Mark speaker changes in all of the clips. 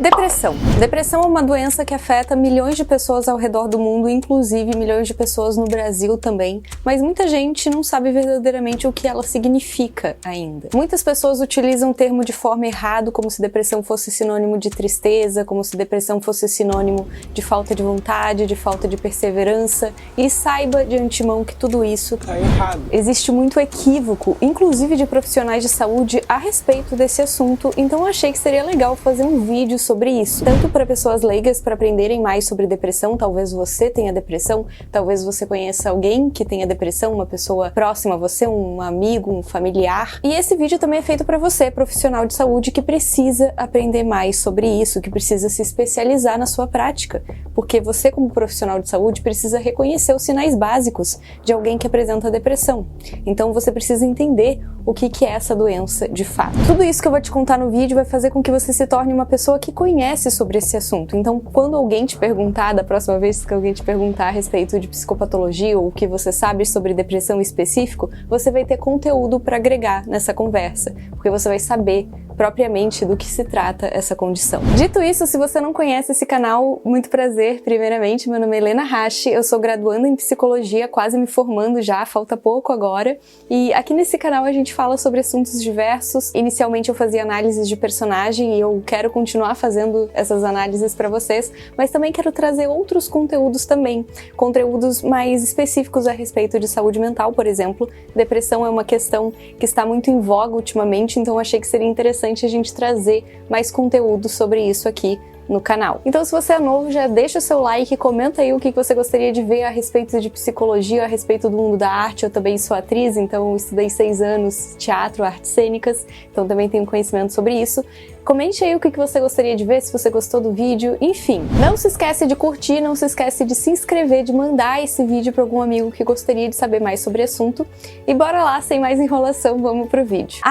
Speaker 1: Depressão. Depressão é uma doença que afeta milhões de pessoas ao redor do mundo, inclusive milhões de pessoas no Brasil também, mas muita gente não sabe verdadeiramente o que ela significa ainda. Muitas pessoas utilizam o termo de forma errada, como se depressão fosse sinônimo de tristeza, como se depressão fosse sinônimo de falta de vontade, de falta de perseverança, e saiba de antemão que tudo isso tá errado. Existe muito equívoco, inclusive de profissionais de saúde, a respeito desse assunto, então eu achei que seria legal fazer um vídeo sobre isso, tanto para pessoas leigas para aprenderem mais sobre depressão. Talvez você tenha depressão, talvez você conheça alguém que tenha depressão, uma pessoa próxima a você, um amigo, um familiar. E esse vídeo também é feito para você, profissional de saúde, que precisa aprender mais sobre isso, que precisa se especializar na sua prática, porque você, como profissional de saúde, precisa reconhecer os sinais básicos de alguém que apresenta depressão. Então você precisa entender o que é essa doença de fato. Tudo isso que eu vou te contar no vídeo vai fazer com que você se torne uma pessoa que conhece sobre esse assunto. Então, quando alguém te perguntar, da próxima vez que alguém te perguntar a respeito de psicopatologia ou o que você sabe sobre depressão em específico, você vai ter conteúdo para agregar nessa conversa, porque você vai saber propriamente do que se trata essa condição. Dito isso, se você não conhece esse canal, muito prazer. Primeiramente, meu nome é Helena Hashi, eu sou graduanda em psicologia, quase me formando já, falta pouco agora, e aqui nesse canal a gente fala sobre assuntos diversos. Inicialmente eu fazia análises de personagem e eu quero continuar fazendo essas análises para vocês, mas também quero trazer outros conteúdos também, conteúdos mais específicos a respeito de saúde mental, por exemplo. Depressão é uma questão que está muito em voga ultimamente, então achei que seria interessante a gente trazer mais conteúdo sobre isso aqui no canal. Então, se você é novo, já deixa o seu like, comenta aí o que você gostaria de ver a respeito de psicologia, a respeito do mundo da arte. Eu também sou atriz, então eu estudei 6 anos teatro, artes cênicas, então também tenho conhecimento sobre isso. Comente aí o que você gostaria de ver, se você gostou do vídeo, enfim. Não se esquece de curtir, não se esquece de se inscrever, de mandar esse vídeo para algum amigo que gostaria de saber mais sobre o assunto. E bora lá, sem mais enrolação, vamos pro vídeo.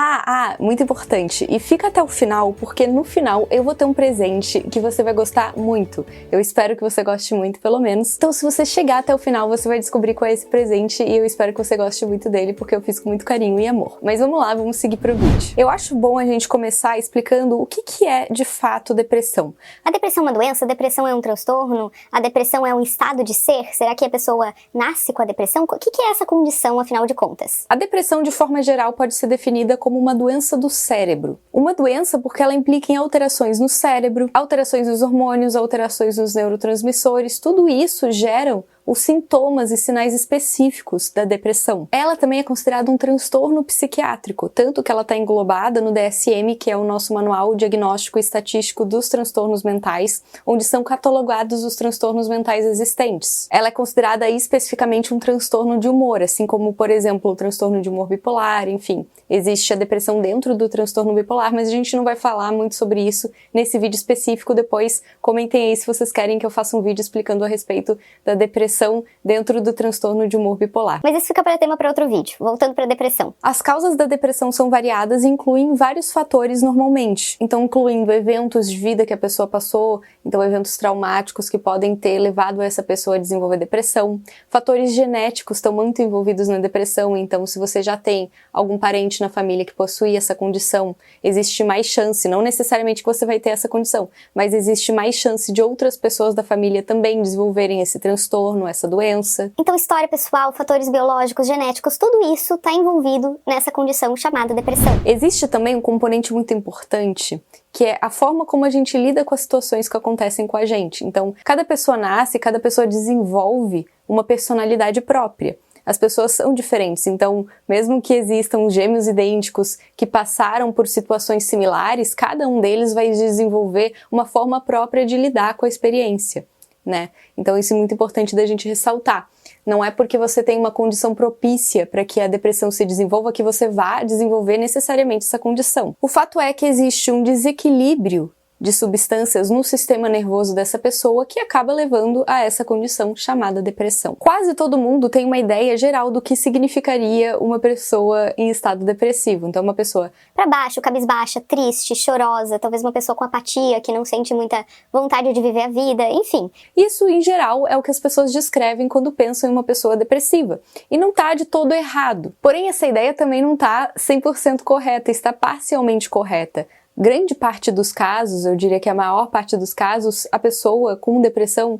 Speaker 1: Muito importante, e fica até o final, porque no final eu vou ter um presente que você vai gostar muito. Eu espero que você goste muito, pelo menos. Então, se você chegar até o final, você vai descobrir qual é esse presente e eu espero que você goste muito dele, porque eu fiz com muito carinho e amor. Mas vamos lá, vamos seguir pro vídeo. Eu acho bom a gente começar explicando o que é, de fato, depressão.
Speaker 2: A depressão é uma doença? A depressão é um transtorno? A depressão é um estado de ser? Será que a pessoa nasce com a depressão? O que é essa condição, afinal de contas?
Speaker 1: A depressão, de forma geral, pode ser definida como uma doença do cérebro. Uma doença porque ela implica em alterações no cérebro, alterações nos hormônios, alterações nos neurotransmissores. Tudo isso geram os sintomas e sinais específicos da depressão. Ela também é considerada um transtorno psiquiátrico, tanto que ela está englobada no DSM, que é o nosso Manual Diagnóstico e Estatístico dos Transtornos Mentais, onde são catalogados os transtornos mentais existentes. Ela é considerada especificamente um transtorno de humor, assim como, por exemplo, o transtorno de humor bipolar, enfim. Existe a depressão dentro do transtorno bipolar, mas a gente não vai falar muito sobre isso nesse vídeo específico. Depois comentem aí se vocês querem que eu faça um vídeo explicando a respeito da depressão dentro do transtorno de humor bipolar.
Speaker 2: Mas isso fica para tema para outro vídeo. Voltando para a depressão.
Speaker 1: As causas da depressão são variadas e incluem vários fatores normalmente. Então, incluindo eventos de vida que a pessoa passou, então eventos traumáticos que podem ter levado essa pessoa a desenvolver depressão. Fatores genéticos estão muito envolvidos na depressão, então se você já tem algum parente na família que possui essa condição, existe mais chance, não necessariamente que você vai ter essa condição, mas existe mais chance de outras pessoas da família também desenvolverem esse transtorno, essa doença.
Speaker 2: Então, história pessoal, fatores biológicos, genéticos, tudo isso está envolvido nessa condição chamada depressão.
Speaker 1: Existe também um componente muito importante, que é a forma como a gente lida com as situações que acontecem com a gente. Então, cada pessoa nasce, cada pessoa desenvolve uma personalidade própria. As pessoas são diferentes, então, mesmo que existam gêmeos idênticos que passaram por situações similares, cada um deles vai desenvolver uma forma própria de lidar com a experiência, né? Então isso é muito importante da gente ressaltar. Não é porque você tem uma condição propícia para que a depressão se desenvolva que você vá desenvolver necessariamente essa condição. O fato é que existe um desequilíbrio de substâncias no sistema nervoso dessa pessoa que acaba levando a essa condição chamada depressão. Quase todo mundo tem uma ideia geral do que significaria uma pessoa em estado depressivo. Então, uma pessoa
Speaker 2: para baixo, cabisbaixa, triste, chorosa, talvez uma pessoa com apatia, que não sente muita vontade de viver a vida, enfim.
Speaker 1: Isso, em geral, é o que as pessoas descrevem quando pensam em uma pessoa depressiva. E não tá de todo errado. Porém, essa ideia também não tá 100% correta, está parcialmente correta. grande parte dos casos, eu diria que a maior parte dos casos, a pessoa com depressão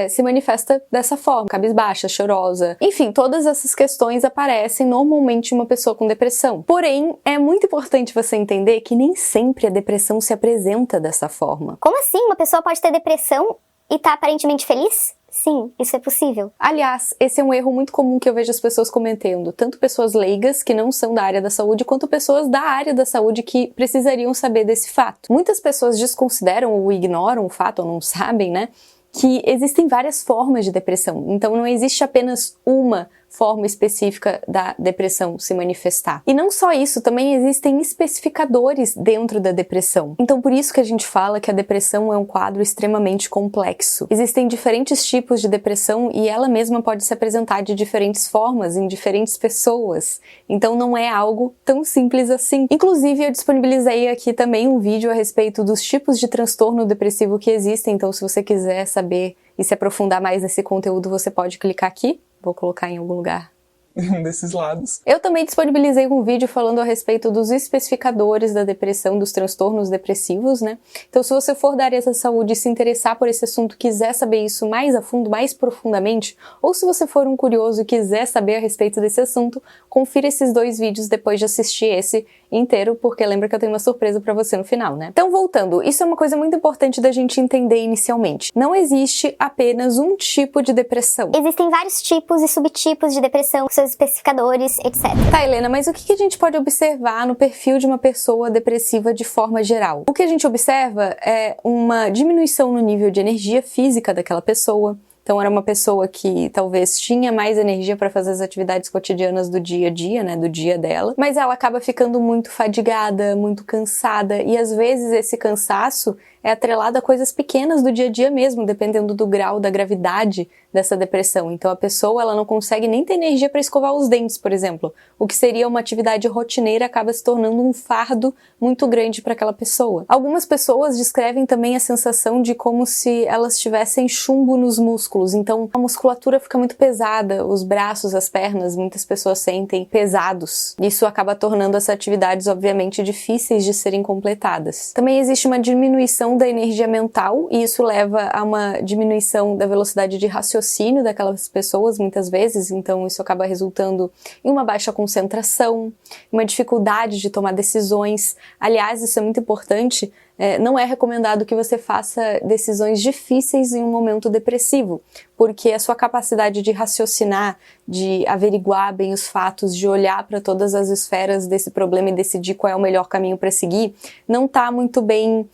Speaker 1: se manifesta dessa forma, cabisbaixa, chorosa. Enfim, todas essas questões aparecem normalmente em uma pessoa com depressão. Porém, é muito importante você entender que nem sempre a depressão se apresenta dessa forma.
Speaker 2: Como assim? Uma pessoa pode ter depressão e tá aparentemente feliz? Sim, isso é possível.
Speaker 1: Aliás, esse é um erro muito comum que eu vejo as pessoas cometendo, tanto pessoas leigas que não são da área da saúde, quanto pessoas da área da saúde que precisariam saber desse fato. Muitas pessoas desconsideram ou ignoram o fato, ou não sabem, né, que existem várias formas de depressão. Então não existe apenas uma forma específica da depressão se manifestar. E não só isso, também existem especificadores dentro da depressão. Então por isso que a gente fala que a depressão é um quadro extremamente complexo. Existem diferentes tipos de depressão e ela mesma pode se apresentar de diferentes formas em diferentes pessoas. Então não é algo tão simples assim. Inclusive eu disponibilizei aqui também um vídeo a respeito dos tipos de transtorno depressivo que existem. Então se você quiser saber e se aprofundar mais nesse conteúdo, você pode clicar aqui. Vou colocar em algum lugar
Speaker 3: desses lados.
Speaker 1: Eu também disponibilizei um vídeo falando a respeito dos especificadores da depressão, dos transtornos depressivos, né? Então, se você for da área da saúde e se interessar por esse assunto, quiser saber isso mais a fundo, mais profundamente, ou se você for um curioso e quiser saber a respeito desse assunto, confira esses 2 vídeos depois de assistir esse inteiro, porque lembra que eu tenho uma surpresa pra você no final, né? Então, voltando, isso é uma coisa muito importante da gente entender inicialmente. Não existe apenas um tipo de depressão.
Speaker 2: Existem vários tipos e subtipos de depressão, seus especificadores, etc.
Speaker 1: Tá, Helena, mas o que a gente pode observar no perfil de uma pessoa depressiva de forma geral? O que a gente observa é uma diminuição no nível de energia física daquela pessoa. Então era uma pessoa que talvez tinha mais energia para fazer as atividades cotidianas do dia a dia, né, do dia dela, mas ela acaba ficando muito fadigada, muito cansada, e às vezes esse cansaço é atrelado a coisas pequenas do dia a dia mesmo, dependendo do grau, da gravidade dessa depressão. Então a pessoa ela não consegue nem ter energia para escovar os dentes, por exemplo. O que seria uma atividade rotineira acaba se tornando um fardo muito grande para aquela pessoa. Algumas pessoas descrevem também a sensação de como se elas tivessem chumbo nos músculos. Então a musculatura fica muito pesada, os braços, as pernas, muitas pessoas sentem pesados. Isso acaba tornando essas atividades, obviamente, difíceis de serem completadas. Também existe uma diminuição da energia mental, e isso leva a uma diminuição da velocidade de raciocínio daquelas pessoas, muitas vezes, então isso acaba resultando em uma baixa concentração, uma dificuldade de tomar decisões. Aliás, isso é muito importante, não é recomendado que você faça decisões difíceis em um momento depressivo, porque a sua capacidade de raciocinar, de averiguar bem os fatos, de olhar para todas as esferas desse problema e decidir qual é o melhor caminho para seguir, não está muito bem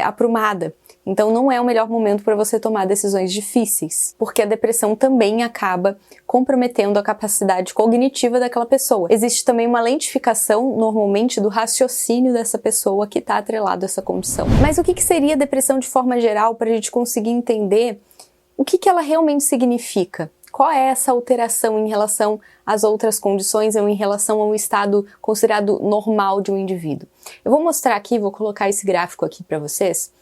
Speaker 1: aprumada. Então não é o melhor momento para você tomar decisões difíceis, porque a depressão também acaba comprometendo a capacidade cognitiva daquela pessoa. Existe também uma lentificação, normalmente, do raciocínio dessa pessoa que está atrelado a essa condição. Mas o que seria depressão de forma geral, para a gente conseguir entender o que ela realmente significa? Qual é essa alteração em relação às outras condições ou em relação ao estado considerado normal de um indivíduo? Eu vou mostrar aqui, vou colocar esse gráfico aqui para vocês.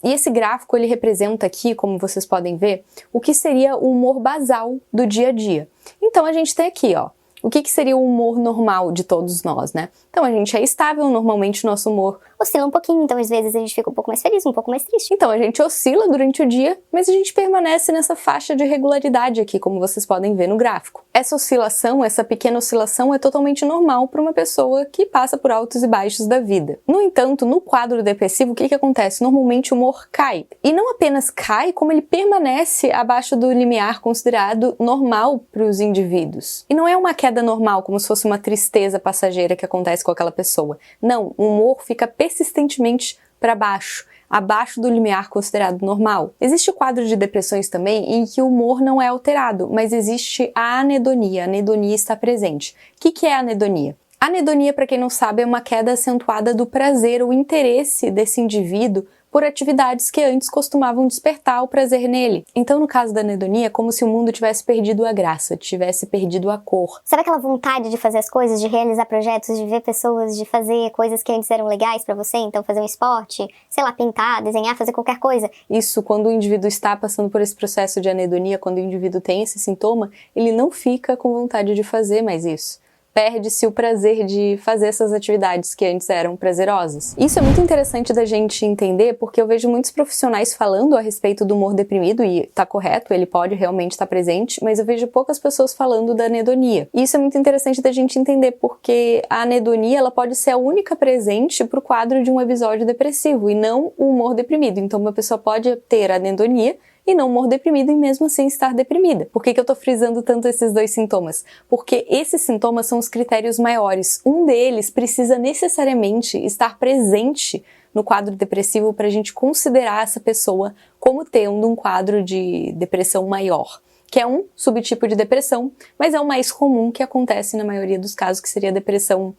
Speaker 1: E esse gráfico ele representa aqui, como vocês podem ver, o que seria o humor basal do dia a dia. Então a gente tem aqui, ó, o que seria o humor normal de todos nós, né? Então a gente é estável, normalmente o nosso humor
Speaker 2: oscila um pouquinho, então às vezes a gente fica um pouco mais feliz, um pouco mais triste.
Speaker 1: Então a gente oscila durante o dia, mas a gente permanece nessa faixa de regularidade aqui, como vocês podem ver no gráfico. Essa oscilação, essa pequena oscilação é totalmente normal para uma pessoa que passa por altos e baixos da vida. No entanto, no quadro depressivo, o que acontece? Normalmente o humor cai. E não apenas cai, como ele permanece abaixo do limiar considerado normal para os indivíduos. E não é uma queda normal, como se fosse uma tristeza passageira que acontece com aquela pessoa. Não, o humor fica persistentemente para baixo, abaixo do limiar considerado normal. Existe o quadro de depressões também em que o humor não é alterado, mas existe a anedonia. A anedonia está presente. O que é a anedonia? A anedonia, para quem não sabe, é uma queda acentuada do prazer ou interesse desse indivíduo por atividades que antes costumavam despertar o prazer nele. Então, no caso da anedonia, é como se o mundo tivesse perdido a graça, tivesse perdido a cor.
Speaker 2: Sabe aquela vontade de fazer as coisas, de realizar projetos, de ver pessoas, de fazer coisas que antes eram legais pra você? Então, fazer um esporte, sei lá, pintar, desenhar, fazer qualquer coisa.
Speaker 1: Isso, quando o indivíduo está passando por esse processo de anedonia, quando o indivíduo tem esse sintoma, ele não fica com vontade de fazer mais isso. perde-se o prazer de fazer essas atividades que antes eram prazerosas. Isso é muito interessante da gente entender, porque eu vejo muitos profissionais falando a respeito do humor deprimido, e tá correto, ele pode realmente estar presente, mas eu vejo poucas pessoas falando da anedonia. E isso é muito interessante da gente entender, porque a anedonia, ela pode ser a única presente pro quadro de um episódio depressivo, e não o humor deprimido. Então uma pessoa pode ter anedonia e não humor deprimido e mesmo assim estar deprimida. Por que eu tô frisando tanto esses dois sintomas? Porque esses sintomas são os critérios maiores. Um deles precisa necessariamente estar presente no quadro depressivo para a gente considerar essa pessoa como tendo um quadro de depressão maior, que é um subtipo de depressão, mas é o mais comum que acontece na maioria dos casos, que seria a depressão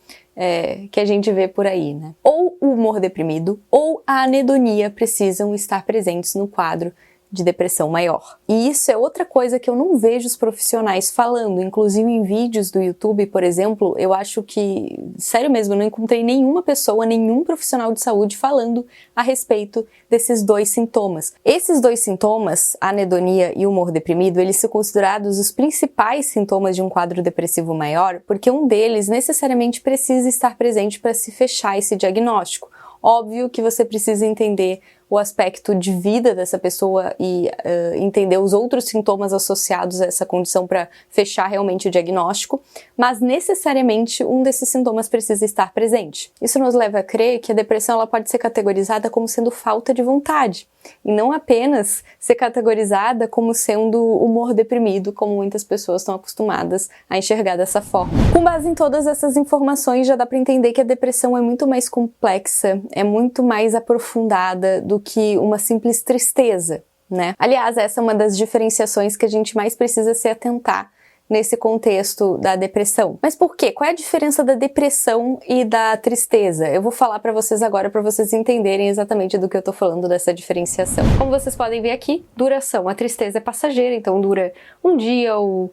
Speaker 1: que a gente vê por aí, né? Ou o humor deprimido ou a anedonia precisam estar presentes no quadro de depressão maior. E isso é outra coisa que eu não vejo os profissionais falando, inclusive em vídeos do YouTube, por exemplo, eu acho que, sério mesmo, eu não encontrei nenhuma pessoa, nenhum profissional de saúde falando a respeito desses dois sintomas. Esses dois sintomas, a anedonia e o humor deprimido, eles são considerados os principais sintomas de um quadro depressivo maior, porque um deles necessariamente precisa estar presente para se fechar esse diagnóstico. Óbvio que você precisa entender o aspecto de vida dessa pessoa e entender os outros sintomas associados a essa condição para fechar realmente o diagnóstico, mas necessariamente um desses sintomas precisa estar presente. Isso nos leva a crer que a depressão ela pode ser categorizada como sendo falta de vontade, e não apenas ser categorizada como sendo humor deprimido, como muitas pessoas estão acostumadas a enxergar dessa forma. Com base em todas essas informações, já dá para entender que a depressão é muito mais complexa, é muito mais aprofundada do que uma simples tristeza, né? Aliás, essa é uma das diferenciações que a gente mais precisa se atentar nesse contexto da depressão. Mas por quê? Qual é a diferença da depressão e da tristeza? Eu vou falar para vocês agora para vocês entenderem exatamente do que eu tô falando dessa diferenciação. Como vocês podem ver aqui, duração. A tristeza é passageira, então dura um dia ou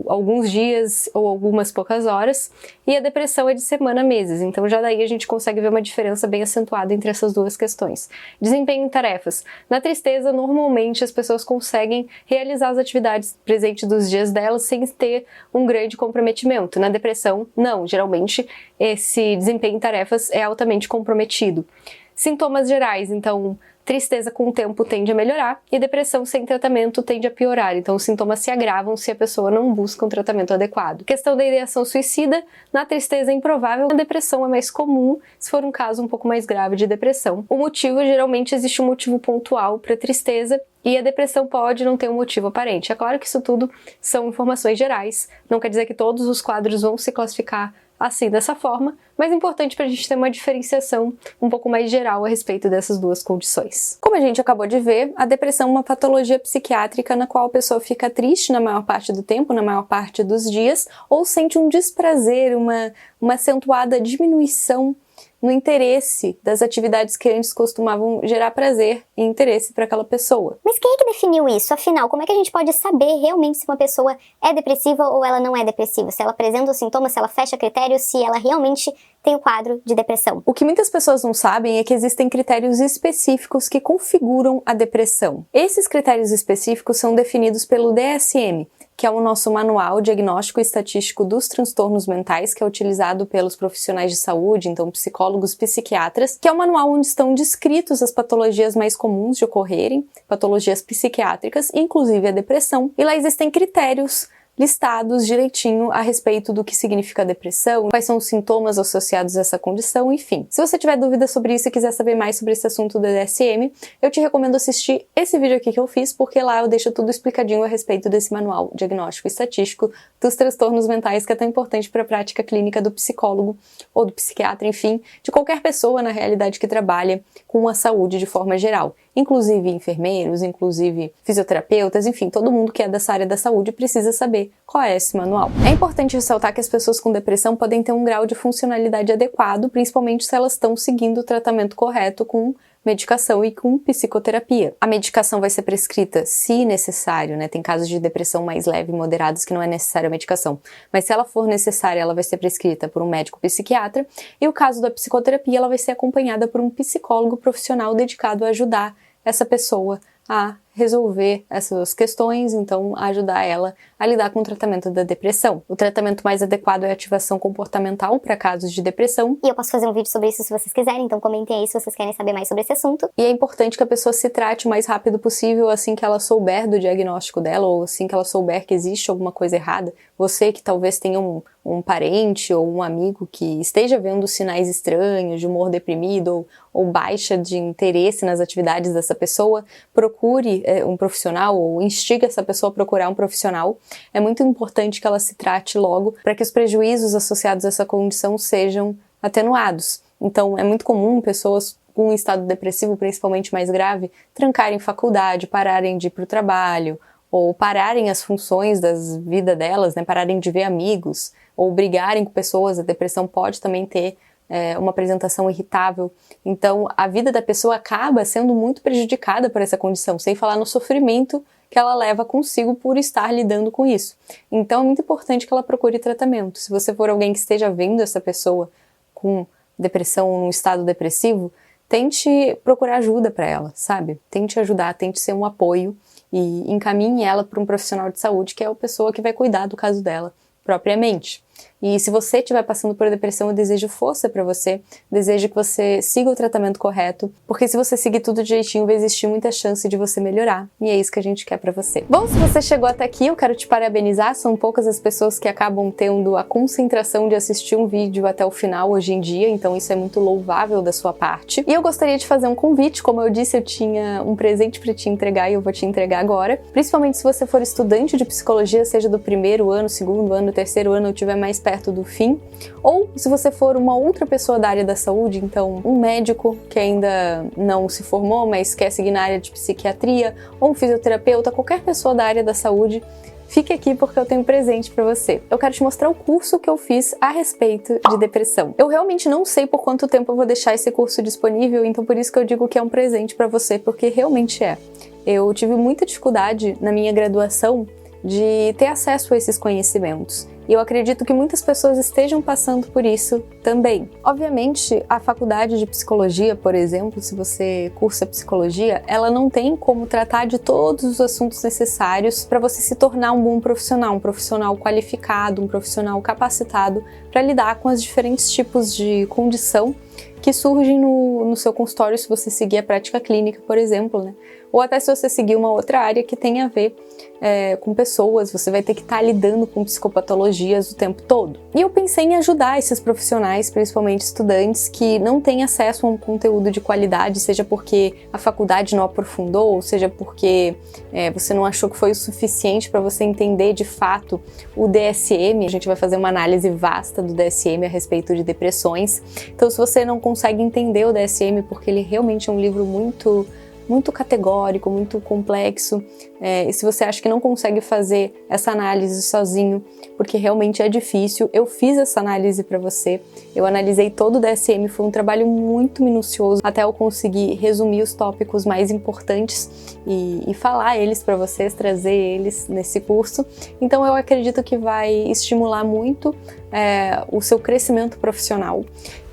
Speaker 1: alguns dias ou algumas poucas horas, e a depressão é de semana a meses, então já daí a gente consegue ver uma diferença bem acentuada entre essas duas questões. Desempenho em tarefas. Na tristeza, normalmente as pessoas conseguem realizar as atividades presentes dos dias delas sem ter um grande comprometimento. Na depressão, não, geralmente esse desempenho em tarefas é altamente comprometido. Sintomas gerais, então, tristeza com o tempo tende a melhorar e depressão sem tratamento tende a piorar, então os sintomas se agravam se a pessoa não busca um tratamento adequado. Questão da ideação suicida, na tristeza é improvável, na depressão é mais comum se for um caso um pouco mais grave de depressão. O motivo, geralmente existe um motivo pontual para tristeza, e a depressão pode não ter um motivo aparente. É claro que isso tudo são informações gerais, não quer dizer que todos os quadros vão se classificar assim, dessa forma, mas é importante para a gente ter uma diferenciação um pouco mais geral a respeito dessas duas condições. Como a gente acabou de ver, a depressão é uma patologia psiquiátrica na qual a pessoa fica triste na maior parte do tempo, na maior parte dos dias, ou sente um desprazer, uma acentuada diminuição no interesse das atividades que antes costumavam gerar prazer e interesse para aquela pessoa.
Speaker 2: Mas quem é que definiu isso? Afinal, como é que a gente pode saber realmente se uma pessoa é depressiva ou ela não é depressiva? Se ela apresenta os sintomas, se ela fecha critérios, se ela realmente tem o quadro de depressão?
Speaker 1: O que muitas pessoas não sabem é que existem critérios específicos que configuram a depressão. Esses critérios específicos são definidos pelo DSM, que é o nosso Manual Diagnóstico e Estatístico dos Transtornos Mentais, que é utilizado pelos profissionais de saúde, então psicólogos, psiquiatras, que é um manual onde estão descritos as patologias mais comuns de ocorrerem, patologias psiquiátricas, inclusive a depressão, e lá existem critérios listados direitinho a respeito do que significa depressão, quais são os sintomas associados a essa condição, enfim. Se você tiver dúvidas sobre isso e quiser saber mais sobre esse assunto do DSM, eu te recomendo assistir esse vídeo aqui que eu fiz, porque lá eu deixo tudo explicadinho a respeito desse manual diagnóstico e estatístico dos transtornos mentais, que é tão importante para a prática clínica do psicólogo ou do psiquiatra, enfim, de qualquer pessoa na realidade que trabalha com a saúde de forma geral. Inclusive enfermeiros, inclusive fisioterapeutas, enfim, todo mundo que é dessa área da saúde precisa saber qual é esse manual. É importante ressaltar que as pessoas com depressão podem ter um grau de funcionalidade adequado, principalmente se elas estão seguindo o tratamento correto com medicação e com psicoterapia. A medicação vai ser prescrita se necessário, né? Tem casos de depressão mais leve e moderados que não é necessária a medicação, mas se ela for necessária, ela vai ser prescrita por um médico psiquiatra, e o caso da psicoterapia, ela vai ser acompanhada por um psicólogo profissional dedicado a ajudar essa pessoa a resolver essas questões, então ajudar ela a lidar com o tratamento da depressão. O tratamento mais adequado é a ativação comportamental para casos de depressão.
Speaker 2: E eu posso fazer um vídeo sobre isso se vocês quiserem, então comentem aí se vocês querem saber mais sobre esse assunto.
Speaker 1: E é importante que a pessoa se trate o mais rápido possível assim que ela souber do diagnóstico dela ou assim que ela souber que existe alguma coisa errada. Você que talvez tenha um parente ou um amigo que esteja vendo sinais estranhos de humor deprimido ou baixa de interesse nas atividades dessa pessoa, procure um profissional ou instigue essa pessoa a procurar um profissional. É muito importante que ela se trate logo para que os prejuízos associados a essa condição sejam atenuados. Então, é muito comum pessoas com um estado depressivo, principalmente mais grave, trancarem faculdade, pararem de ir para o trabalho, ou pararem as funções da vida delas, né, pararem de ver amigos, ou brigarem com pessoas. A depressão pode também ter uma apresentação irritável. Então, a vida da pessoa acaba sendo muito prejudicada por essa condição, sem falar no sofrimento que ela leva consigo por estar lidando com isso. Então, é muito importante que ela procure tratamento. Se você for alguém que esteja vendo essa pessoa com depressão, num estado depressivo, tente procurar ajuda para ela, sabe? Tente ajudar, tente ser um apoio e encaminhe ela para um profissional de saúde, que é a pessoa que vai cuidar do caso dela propriamente. E se você estiver passando por depressão, eu desejo força para você, desejo que você siga o tratamento correto, porque se você seguir tudo direitinho, vai existir muita chance de você melhorar, e é isso que a gente quer para você. Bom, se você chegou até aqui, eu quero te parabenizar, são poucas as pessoas que acabam tendo a concentração de assistir um vídeo até o final hoje em dia, então isso é muito louvável da sua parte. E eu gostaria de fazer um convite, como eu disse, eu tinha um presente para te entregar e eu vou te entregar agora, principalmente se você for estudante de psicologia, seja do primeiro ano, segundo ano, terceiro ano, ou tiver mais perto do fim, ou se você for uma outra pessoa da área da saúde, então um médico que ainda não se formou, mas quer seguir na área de psiquiatria, ou um fisioterapeuta, qualquer pessoa da área da saúde, fique aqui porque eu tenho um presente para você. Eu quero te mostrar o curso que eu fiz a respeito de depressão. Eu realmente não sei por quanto tempo eu vou deixar esse curso disponível, então por isso que eu digo que é um presente para você, porque realmente é. Eu tive muita dificuldade na minha graduação de ter acesso a esses conhecimentos. E eu acredito que muitas pessoas estejam passando por isso também. Obviamente, a faculdade de psicologia, por exemplo, se você cursa psicologia, ela não tem como tratar de todos os assuntos necessários para você se tornar um bom profissional, um profissional qualificado, um profissional capacitado para lidar com os diferentes tipos de condição que surgem no seu consultório se você seguir a prática clínica, por exemplo, né? Ou até se você seguir uma outra área que tem a ver com pessoas, você vai ter que estar lidando com psicopatologias o tempo todo. E eu pensei em ajudar esses profissionais, principalmente estudantes, que não têm acesso a um conteúdo de qualidade, seja porque a faculdade não aprofundou, ou seja porque você não achou que foi o suficiente para você entender de fato o DSM. A gente vai fazer uma análise vasta do DSM a respeito de depressões. Então, se você não consegue entender o DSM, porque ele realmente é um livro muito categórico, muito complexo, e se você acha que não consegue fazer essa análise sozinho, porque realmente é difícil, eu fiz essa análise para você, eu analisei todo o DSM, foi um trabalho muito minucioso, até eu conseguir resumir os tópicos mais importantes e falar eles para vocês, trazer eles nesse curso. Então eu acredito que vai estimular muito o seu crescimento profissional,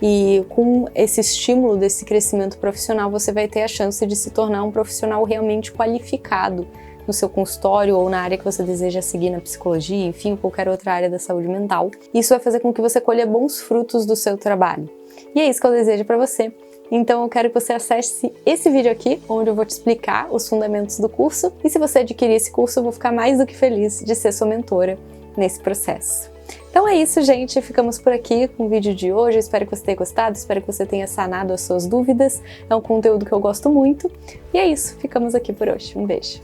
Speaker 1: e com esse estímulo desse crescimento profissional você vai ter a chance de se tornar um profissional realmente qualificado no seu consultório ou na área que você deseja seguir na psicologia, enfim, qualquer outra área da saúde mental. Isso vai fazer com que você colha bons frutos do seu trabalho. E é isso que eu desejo para você. Então eu quero que você acesse esse vídeo aqui, onde eu vou te explicar os fundamentos do curso. E se você adquirir esse curso, eu vou ficar mais do que feliz de ser sua mentora nesse processo. Então é isso, gente. Ficamos por aqui com o vídeo de hoje. Eu espero que você tenha gostado, espero que você tenha sanado as suas dúvidas. É um conteúdo que eu gosto muito. E é isso. Ficamos aqui por hoje. Um beijo.